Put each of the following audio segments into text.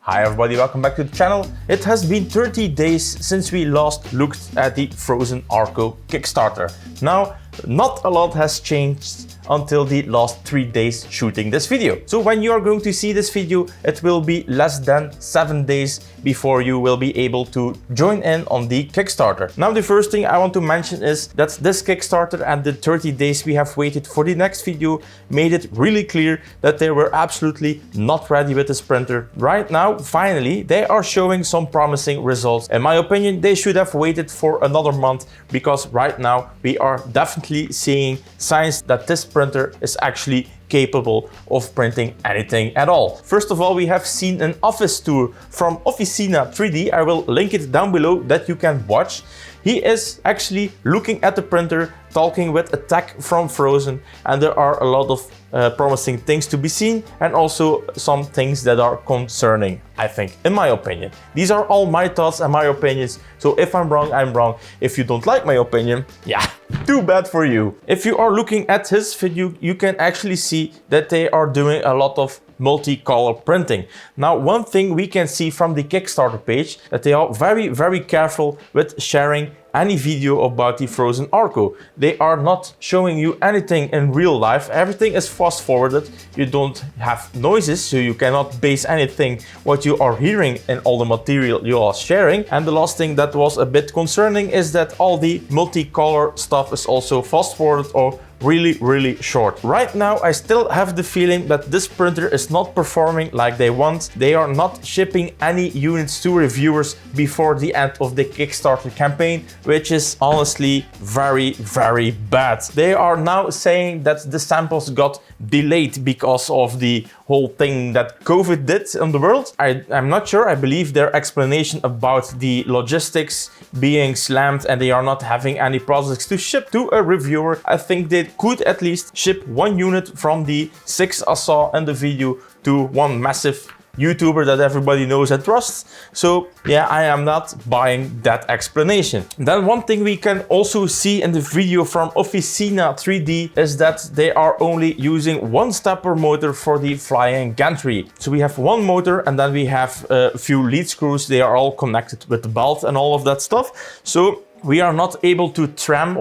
Hi everybody, welcome back to the channel. It has been 30 days since we last looked at the Phrozen Arco Kickstarter. Now, not a lot has changed until the last 3 days shooting this video. So when you are going to see this video, it will be less than 7 days before you will be able to join in on the Kickstarter. Now the first thing I want to mention is that this Kickstarter and the 30 days we have waited for the next video made it really clear that they were absolutely not ready with this printer. Right now, finally, they are showing some promising results. In my opinion, they should have waited for another month because right now we are definitely seeing signs that this printer is actually capable of printing anything at all. First of all, we have seen an office tour from Officina 3D. I will link it down below that you can watch. He is actually looking at the printer, talking with a tech from Phrozen, and there are a lot of promising things to be seen and also some things that are concerning, I think, in my opinion. These are all my thoughts and my opinions, so if I'm wrong, I'm wrong. If you don't like my opinion, yeah, too bad for you. If you are looking at his video, you can actually see that they are doing a lot of multicolor printing. Now, one thing we can see from the Kickstarter page that they are very careful with sharing any video about the Phrozen Arco. They are not showing you anything in real life. Everything is fast forwarded. You don't have noises, so you cannot base anything what you are hearing in all the material you are sharing. And the last thing that was a bit concerning is that all the multicolor stuff is also fast forwarded or really short. Right now, I still have the feeling that this printer is not performing like they want. They are not shipping any units to reviewers before the end of the Kickstarter campaign, which is honestly very bad. They are now saying that the samples got delayed because of the whole thing that COVID did in the world. I'm not sure. I believe their explanation about the logistics being slammed and they are not having any products to ship to a reviewer. I think they could at least ship one unit from the 6 I saw in the video to one massive YouTuber that everybody knows and trusts. So yeah, I am not buying that explanation. Then one thing we can also see in the video from Officina 3D is that they are only using one stepper motor for the flying gantry. So we have one motor and then we have a few lead screws. They are all connected with the belt and all of that stuff. So we are not able to trim,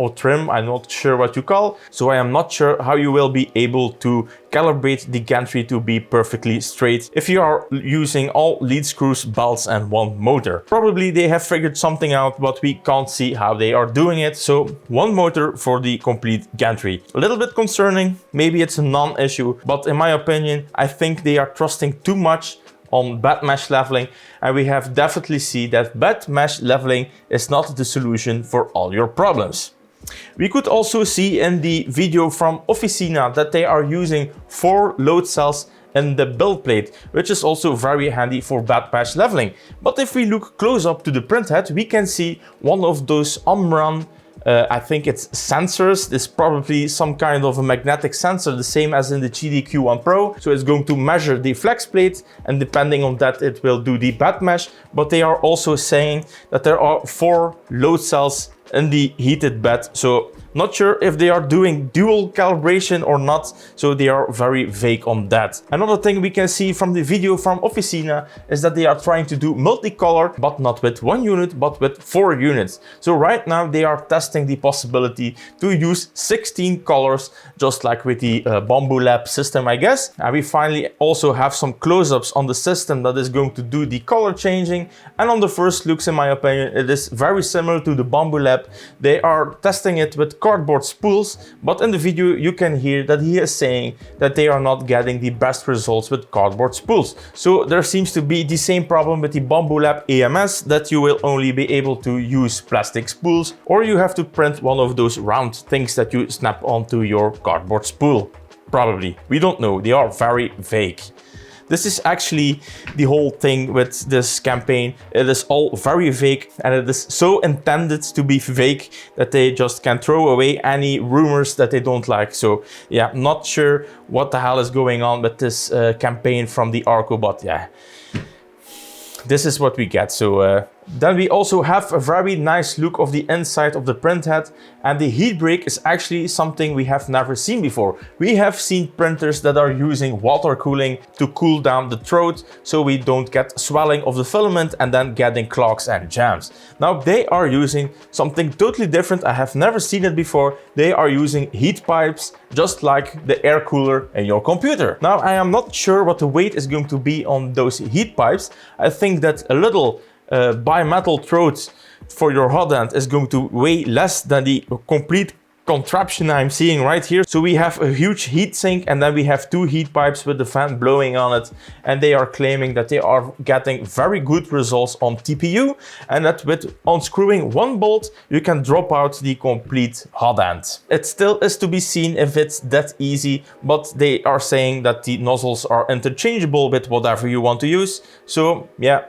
I'm not sure what you call. So I am not sure how you will be able to calibrate the gantry to be perfectly straight if you are using all lead screws, belts and one motor. Probably they have figured something out, but we can't see how they are doing it. So one motor for the complete gantry. A little bit concerning, maybe it's a non-issue, but in my opinion, I think they are trusting too much on bed mesh leveling, and we have definitely seen that bed mesh leveling is not the solution for all your problems. We could also see in the video from Officina that they are using 4 load cells in the build plate, which is also very handy for bed mesh leveling. But if we look close up to the printhead, we can see one of those Omron I think it's sensors. This is probably some kind of a magnetic sensor, the same as in the GDQ1 Pro. So it's going to measure the flex plate, and depending on that, it will do the bed mesh. But they are also saying that there are 4 load cells in the heated bed. So not sure if they are doing dual calibration or not, so they are very vague on that. Another thing we can see from the video from Officina is that they are trying to do multicolor, but not with 1 unit, but with 4 units. So right now they are testing the possibility to use 16 colors, just like with the Bamboo Lab system, I guess. And we finally also have some close-ups on the system that is going to do the color changing. And on the first looks, in my opinion, it is very similar to the Bamboo Lab. They are testing it with cardboard spools, but in the video you can hear that he is saying that they are not getting the best results with cardboard spools. So there seems to be the same problem with the Bamboo Lab AMS, that you will only be able to use plastic spools, or you have to print one of those round things that you snap onto your cardboard spool. Probably. We don't know. They are very vague. This is actually the whole thing with this campaign. It is all very vague, and it is so intended to be vague that they just can throw away any rumors that they don't like. So yeah, not sure what the hell is going on with this campaign from the Arco, but yeah, this is what we get. So Then we also have a very nice look of the inside of the print head, and the heat break is actually something we have never seen before. We have seen printers that are using water cooling to cool down the throat so we don't get swelling of the filament and then getting clogs and jams. Now they are using something totally different. I have never seen it before. They are using heat pipes, just like the air cooler in your computer. Now I am not sure what the weight is going to be on those heat pipes. I think that a little bimetal throat for your hot end is going to weigh less than the complete contraption I'm seeing right here. So we have a huge heat sink, and then we have two heat pipes with the fan blowing on it, and they are claiming that they are getting very good results on TPU, and that with unscrewing one bolt you can drop out the complete hot end. It still is to be seen if it's that easy, but they are saying that the nozzles are interchangeable with whatever you want to use. So yeah,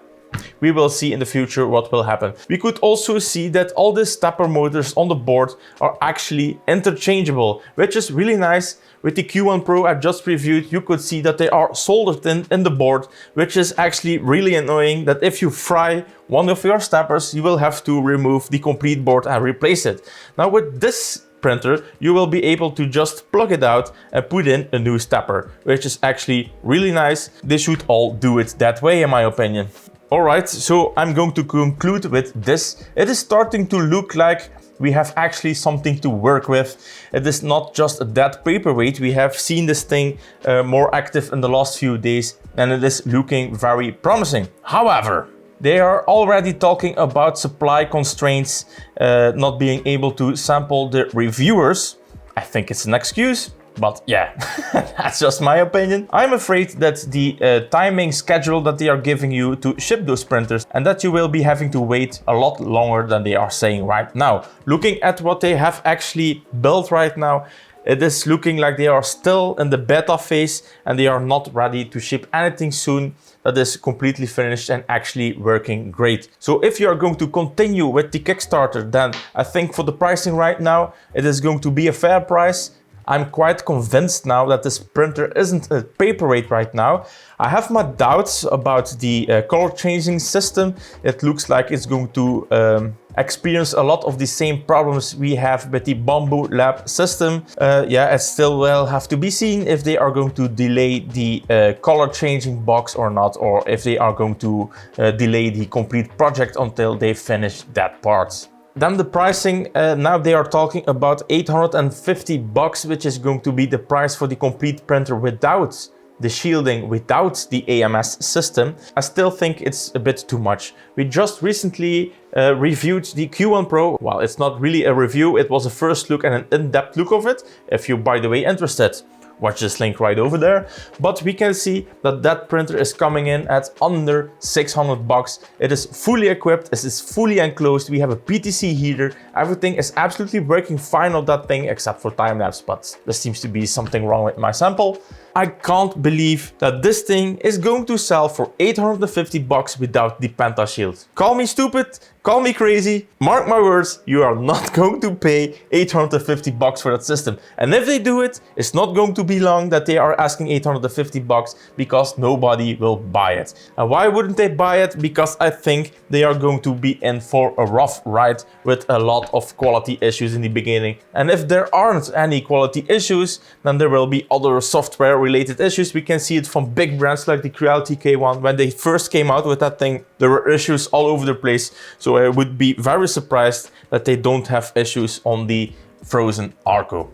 we will see in the future what will happen. We could also see that all the stepper motors on the board are actually interchangeable, which is really nice. With the Q1 Pro I just reviewed, you could see that they are soldered in the board, which is actually really annoying, that if you fry one of your steppers, you will have to remove the complete board and replace it. Now with this printer, you will be able to just plug it out and put in a new stepper, which is actually really nice. They should all do it that way, in my opinion. Alright, so I'm going to conclude with this. It is starting to look like we have actually something to work with. It is not just a dead paperweight. We have seen this thing more active in the last few days, and it is looking very promising. However, they are already talking about supply constraints, not being able to sample the reviewers. I think it's an excuse. But yeah, that's just my opinion. I'm afraid that the timing schedule that they are giving you to ship those printers, and that you will be having to wait a lot longer than they are saying right now. Looking at what they have actually built right now, it is looking like they are still in the beta phase and they are not ready to ship anything soon that is completely finished and actually working great. So if you are going to continue with the Kickstarter, then I think for the pricing right now, it is going to be a fair price. I'm quite convinced now that this printer isn't a paperweight right now. I have my doubts about the color changing system. It looks like it's going to experience a lot of the same problems we have with the Bamboo Lab system. Yeah, it still will have to be seen if they are going to delay the color changing box or not, or if they are going to delay the complete project until they finish that part. Then the pricing, now they are talking about $850, which is going to be the price for the complete printer without the shielding, without the AMS system. I still think it's a bit too much. We just recently reviewed the Q1 Pro. Well, it's not really a review, it was a first look and an in-depth look of it. If you're, by the way, interested, watch this link right over there. But we can see that that printer is coming in at under $600. It is fully equipped, it is fully enclosed. We have a PTC heater. Everything is absolutely working fine on that thing except for time lapse, but there seems to be something wrong with my sample. I can't believe that this thing is going to sell for $850 without the Penta Shield. Call me stupid, call me crazy, mark my words, you are not going to pay $850 for that system. And if they do it, it's not going to be long that they are asking $850 because nobody will buy it. And why wouldn't they buy it? Because I think they are going to be in for a rough ride with a lot of quality issues in the beginning. And if there aren't any quality issues, then there will be other software related issues. We can see it from big brands like the Creality K1. When they first came out with that thing, there were issues all over the place. So I would be very surprised that they don't have issues on the Phrozen Arco.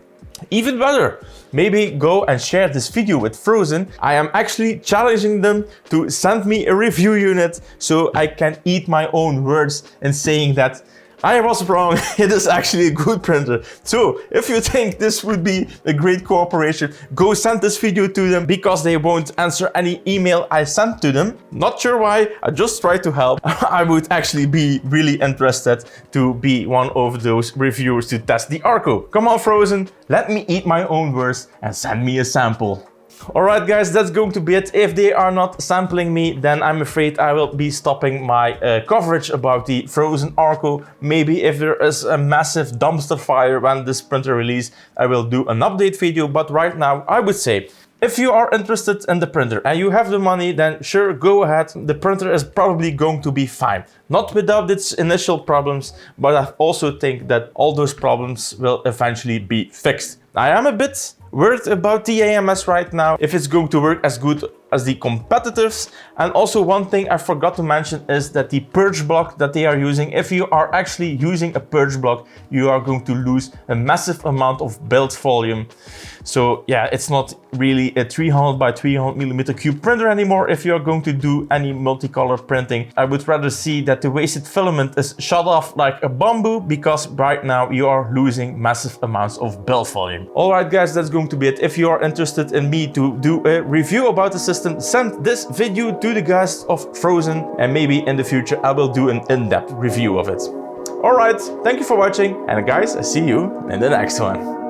Even better, maybe go and share this video with Phrozen. I am actually challenging them to send me a review unit so I can eat my own words in saying that I was wrong, it is actually a good printer. So if you think this would be a great cooperation, go send this video to them because they won't answer any email I sent to them. Not sure why, I just tried to help. I would actually be really interested to be one of those reviewers to test the Arco. Come on Phrozen, let me eat my own words and send me a sample. Alright guys, that's going to be it. If they are not sampling me, then I'm afraid I will be stopping my coverage about the Phrozen Arco. Maybe if there is a massive dumpster fire when this printer release, I will do an update video. But right now, I would say If you are interested in the printer and you have the money, then sure, go ahead. The printer is probably going to be fine. Not without its initial problems, but I also think that all those problems will eventually be fixed. I am a bit worried about the AMS right now, if it's going to work as good as the competitors. And also one thing I forgot to mention is that the purge block that they are using, if you are actually using a purge block, you are going to lose a massive amount of build volume. So yeah, it's not really a 300 by 300 millimeter cube printer anymore if you are going to do any multicolor printing. I would rather see that the wasted filament is shut off like a bamboo, because right now you are losing massive amounts of build volume. Alright guys, that's going to be it. If you are interested in me to do a review about the system, send this video to the guys of Phrozen, and maybe in the future I will do an in-depth review of it. Alright, thank you for watching, and guys, I see you in the next one.